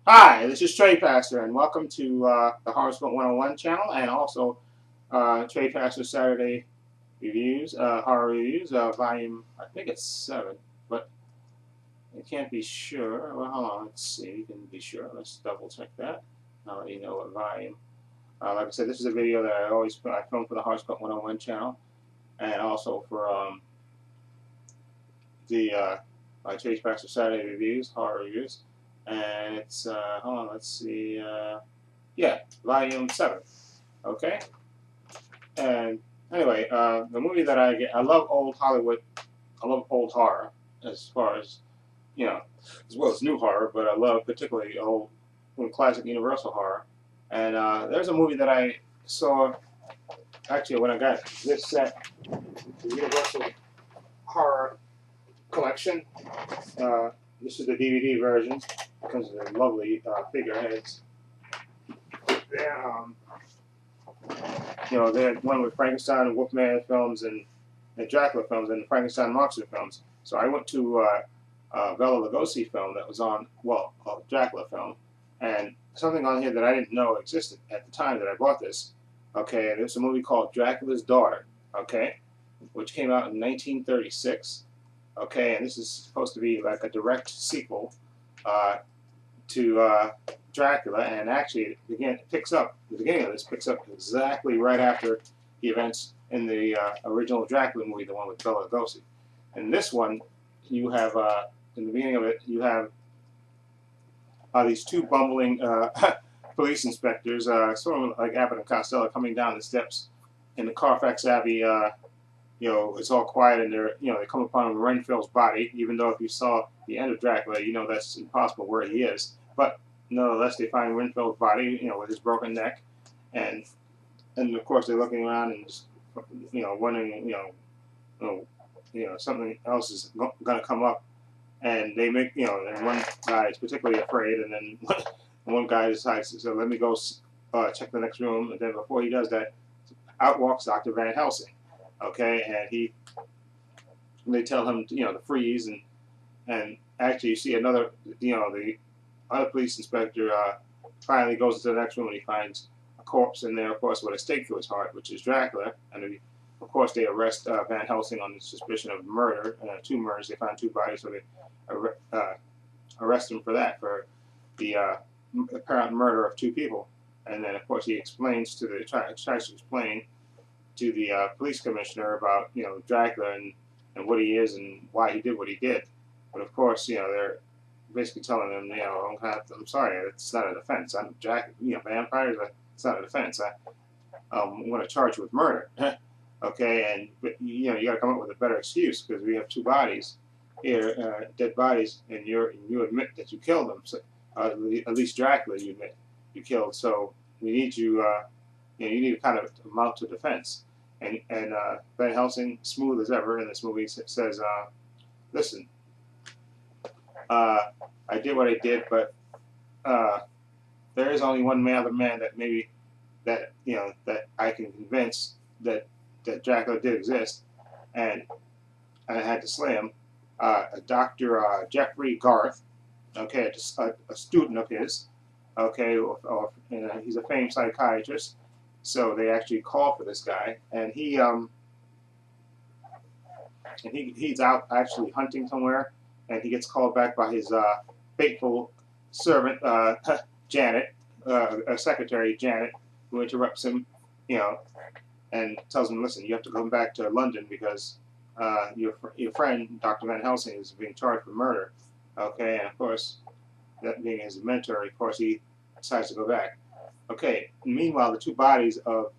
Hi, this is Trepacer, and welcome to the Horoscope 101 channel, and also Trepacer Saturday Reviews, Horror Reviews, volume, I think it's 7, but I can't be sure. Well, hold on, let's see, you can be sure. Let's double check that. I'll let you know what volume. Like I said, this is a video that I film for the Horoscope 101 channel, and also for the Trepacer Saturday Reviews, Horror Reviews. And it's, hold on, let's see, yeah, volume 7. Okay? And anyway, the movie that I love old Hollywood, I love old horror as far as, as well as new horror, but I love particularly old, classic Universal horror. And there's a movie that I saw, actually, when I got this set, the Universal Horror Collection. This is the DVD version because of the lovely figureheads. They're one with Frankenstein and Wolfman films and Dracula films and the Frankenstein monster films. So I went to Bela Lugosi film that was on, well, a Dracula film, and something on here that I didn't know existed at the time that I bought this. Okay, there's a movie called Dracula's Daughter, okay, which came out in 1936. Okay, and this is supposed to be like a direct sequel to Dracula, and actually, again, the beginning of this picks up exactly right after the events in the original Dracula movie, the one with Bela Lugosi. And this one, you have, in the beginning of it, you have these two bumbling police inspectors, sort of like Abbott and Costello, coming down the steps in the Carfax Abbey. It's all quiet, and they come upon Renfield's body, even though if you saw the end of Dracula, that's impossible where he is. But nonetheless, they find Renfield's body, with his broken neck, and of course they're looking around and just, wondering, something else is going to come up, and they make, and one guy is particularly afraid, and then one guy decides to say, let me go check the next room, and then before he does that, out walks Dr. Van Helsing. Okay, and they tell him, to freeze, and actually you see another, the other police inspector finally goes into the next room and he finds a corpse in there, of course, with a stake through his heart, which is Dracula, and of course they arrest Van Helsing on the suspicion of murder, 2 murders. They find 2 bodies, so they arrest him for that, for the apparent murder of 2 people, and then of course he explains tries to explain to the police commissioner about Dracula and what he is and why he did what he did. But of course, they're basically telling him, I'm sorry, it's not a defense. I'm Dracula, vampires. It's not a defense. I'm going to charge you with murder. Okay, but you got to come up with a better excuse because we have 2 bodies here, dead bodies, and you admit that you killed them. So, at least Dracula, you admit you killed. So we need you. You need to kind of mount to defense. And Van Helsing, smooth as ever in this movie, says, listen, I did what I did, but there is only one other man that maybe that I can convince that Dracula did exist, and I had to slay him. Dr. Jeffrey Garth, okay, a student of his, okay, he's a famed psychiatrist. So they actually call for this guy, and he's out actually hunting somewhere, and he gets called back by his faithful servant Janet, secretary Janet, who interrupts him, and tells him, listen, you have to come back to London because your friend Dr. Van Helsing is being charged for murder. Okay, and of course, that being his mentor, of course he decides to go back. Okay, meanwhile, the 2 bodies of,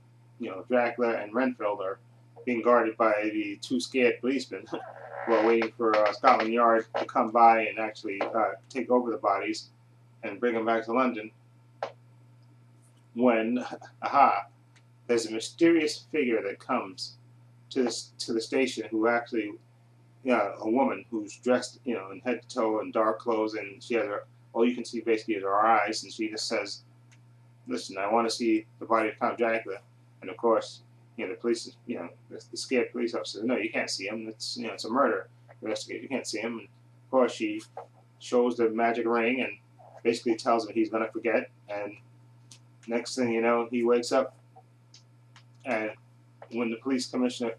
Dracula and Renfield are being guarded by the 2 scared policemen while waiting for Scotland Yard to come by and actually take over the bodies and bring them back to London. When, there's a mysterious figure that comes to the station who actually, a woman who's dressed, in head to toe in dark clothes, and she has all you can see basically is her eyes, and she just says, listen, I want to see the body of Count Dracula. And of course, the police, the scared police officer says, no, you can't see him. It's, it's a murder. Investigate, you can't see him. And of course, she shows the magic ring, and basically tells him he's going to forget, and next thing you know, he wakes up, and when the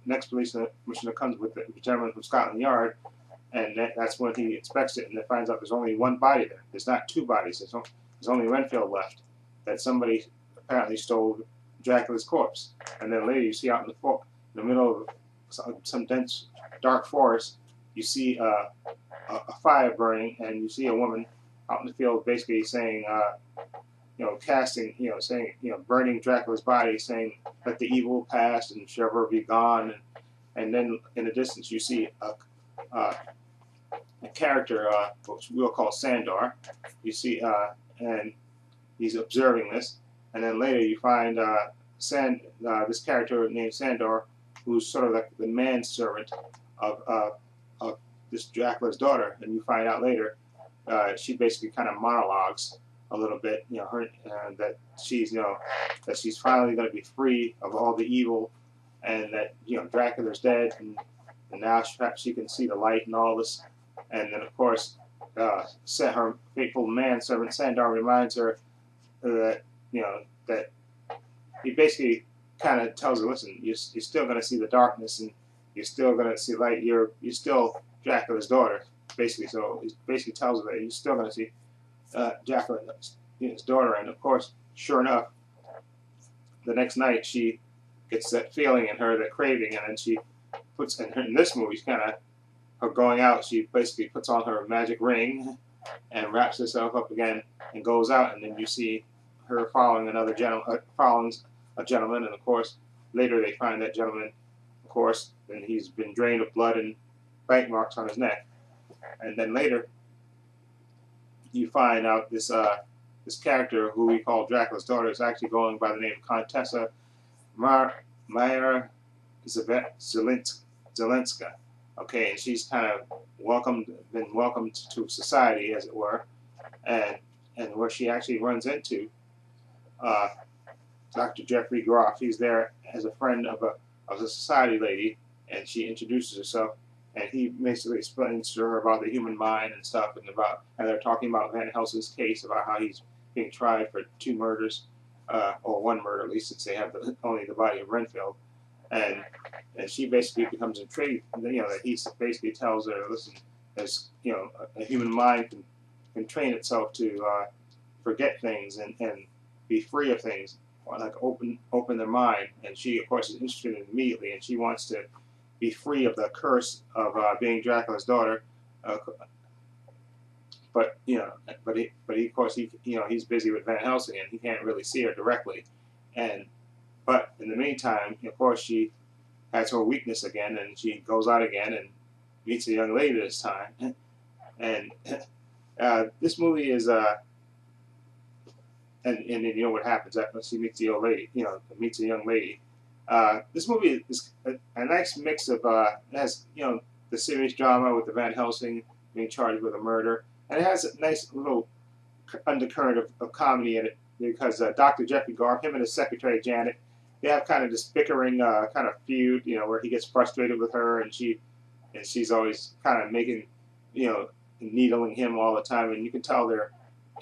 next police commissioner comes with the gentleman from Scotland Yard, and that's when he inspects it and then finds out there's only one body there. There's not two bodies. There's only Renfield left. That somebody apparently stole Dracula's corpse. And then later you see out in the middle of some dense, dark forest, you see a fire burning, and you see a woman out in the field basically saying, saying, burning Dracula's body, saying, let the evil pass and shall ever be gone. And then in the distance you see a character, which we'll call Sandor. You see, and he's observing this. And then later you find this character named Sandor, who's sort of like the manservant of this Dracula's daughter. And you find out later she basically kind of monologues a little bit, that she's finally going to be free of all the evil, and that Dracula's dead, and now she can see the light and all this. And then of course, her faithful manservant Sandor reminds her that that he basically kind of tells her, listen, you're still going to see the darkness, and you're still going to see light. You're still Dracula's daughter, basically. So he basically tells her that you're still going to see Dracula's daughter. And of course, sure enough, the next night she gets that feeling in her, that craving, and then she puts in this movie, kind of her going out, she basically puts on her magic ring and wraps herself up again and goes out, and then you see her following following a gentleman, and of course later they find that gentleman, of course, and he's been drained of blood and bite marks on his neck. And then later you find out this character, who we call Dracula's daughter, is actually going by the name Contessa Maya Zelenska. Okay, and she's kind of been welcomed to society, as it were, and where she actually runs into Dr. Jeffrey Groff. He's there as a friend of a society lady, and she introduces herself, and he basically explains to her about the human mind and stuff, and they're talking about Van Helsing's case, about how he's being tried for 2 murders, or 1 murder at least, since they have only the body of Renfield. And she basically becomes intrigued, that he basically tells her, listen, there's, a human mind can train itself to forget things and be free of things, or like open their mind. And she, of course, is interested in it immediately, and she wants to be free of the curse of being Dracula's daughter. But he, of course, he's busy with Van Helsing, and he can't really see her directly. But in the meantime, of course, she has her weakness again, and she goes out again and meets a young lady this time. And this movie is, and you know what happens after she meets the old lady, meets a young lady. This movie is a nice mix of, it has, the serious drama with the Van Helsing being charged with a murder, and it has a nice little undercurrent of comedy in it, because Dr. Jeffrey Groff, him and his secretary Janet, they have kind of this bickering kind of feud, where he gets frustrated with her, and she's always kind of making, needling him all the time, and you can tell they're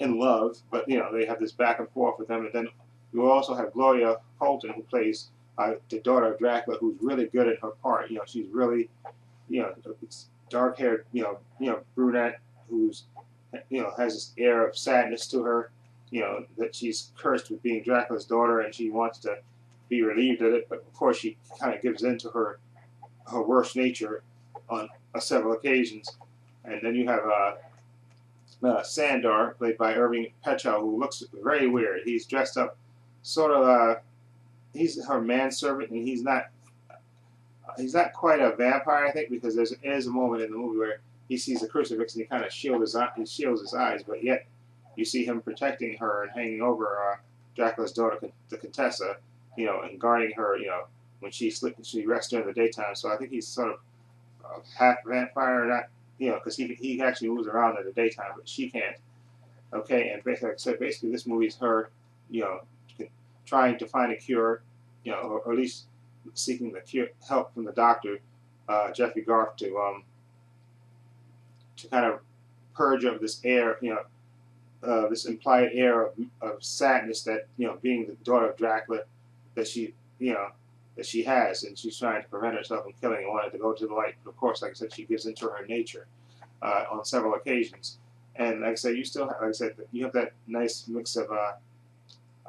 in love, but they have this back and forth with them. And then you also have Gloria Holton, who plays the daughter of Dracula, who's really good at her part. She's really, dark-haired, brunette, who's, has this air of sadness to her, that she's cursed with being Dracula's daughter, and she wants to be relieved of it, but of course she kind of gives in to her worst nature on several occasions. And then you have Sandor, played by Irving Pechow, who looks very weird. He's dressed up sort of, he's her manservant, and he's not quite a vampire, I think, because there is a moment in the movie where he sees a crucifix and he kind of shields his eyes, but yet you see him protecting her and hanging over Dracula's daughter, the Contessa, and guarding her, when she rests during the daytime. So I think he's sort of half vampire, not, because he actually moves around in the daytime, but she can't. Okay, and basically, like I said, basically this movie is her, trying to find a cure, or at least seeking the help from the doctor, Jeffrey Groff, to kind of purge of this air, this implied air of sadness that, you know, being the daughter of Dracula, that she, you know, that she has, and she's trying to prevent herself from killing and wanted to go to the light. But of course, like I said, she gives into her nature on several occasions. And like I said, you still, like I said, you have that nice mix of a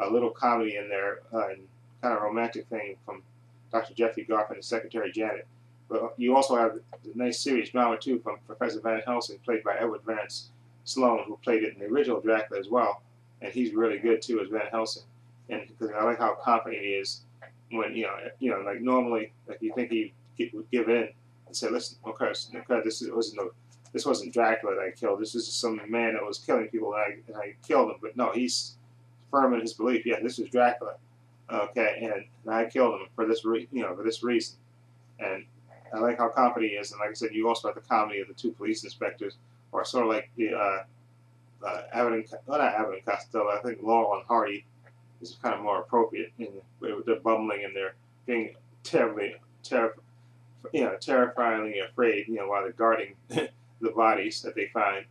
little comedy in there and kind of romantic thing from Dr. Jeffrey Garth and his secretary Janet. But you also have the nice serious drama too from Professor Van Helsing, played by Edward Vance Sloan, who played it in the original Dracula as well, and he's really good too as Van Helsing. And because I like how confident he is when you know, like normally, like you think he would give in and say, "Listen, okay, this wasn't Dracula that I killed. This is some man that was killing people, and I killed him." But no, he's firm in his belief. Yeah, this is Dracula. Okay, and I killed him for this for this reason. And I like how confident he is. And like I said, you also have the comedy of the two police inspectors, or sort of like the Abbott and Costello. I think Laurel and Hardy is kind of more appropriate in their bumbling and their being terrifyingly afraid, while they're guarding the bodies that they find.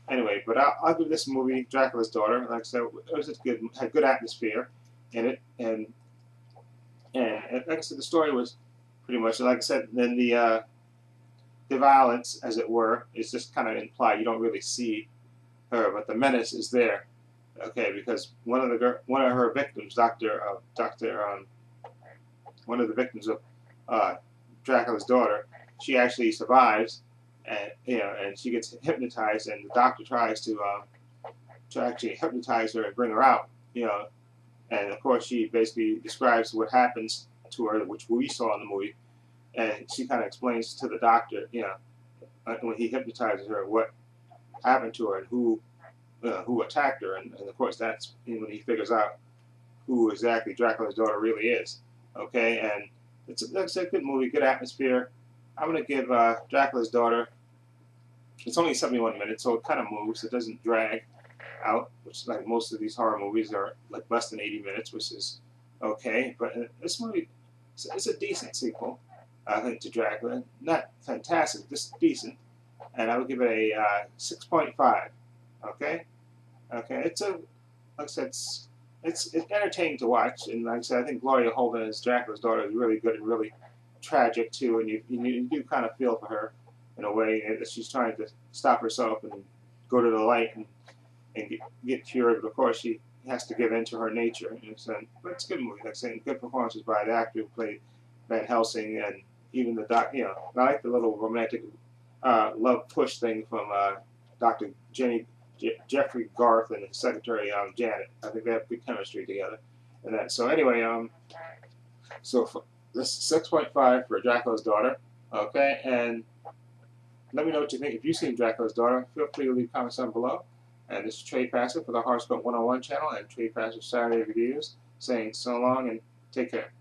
Anyway, but I'll give this movie, Dracula's Daughter, like I said, it was had good atmosphere in it, and like I said, the story was pretty much, like I said, then the violence, as it were, is just kind of implied. You don't really see her, but the menace is there. Okay, because one of her victims, one of the victims of Dracula's Daughter, she actually survives, and and she gets hypnotized, and the doctor tries to actually hypnotize her and bring her out, and of course she basically describes what happens to her, which we saw in the movie, and she kind of explains to the doctor, when he hypnotizes her, what happened to her and who attacked her, and of course that's when he figures out who exactly Dracula's daughter really is. Okay, and it's a good movie, good atmosphere. I'm going to give Dracula's Daughter, it's only 71 minutes, so it kind of moves. It doesn't drag out, which like most of these horror movies are like less than 80 minutes, which is okay. But this movie, it's a decent sequel, I think, to Dracula. Not fantastic, just decent. And I would give it a 6.5. Okay? Okay, it's like I said, it's entertaining to watch, and like I said, I think Gloria Holden as Dracula's daughter is really good and really tragic too, and you do kind of feel for her in a way that she's trying to stop herself and go to the light and get cured, but of course she has to give in to her nature. But it's a good movie, like I said, good performances by the actor who played Van Helsing, and even the I like the little romantic love push thing from Dr. Jeffrey Garth and his secretary Janet. I think they have good chemistry together. And that. So anyway, so this is 6.5 for Dracula's Daughter. Okay, and let me know what you think. If you've seen Dracula's Daughter, feel free to leave comments down below. And this is Trepacer for the Horoscope 101 channel and Trepacer Saturday Reviews, saying so long and take care.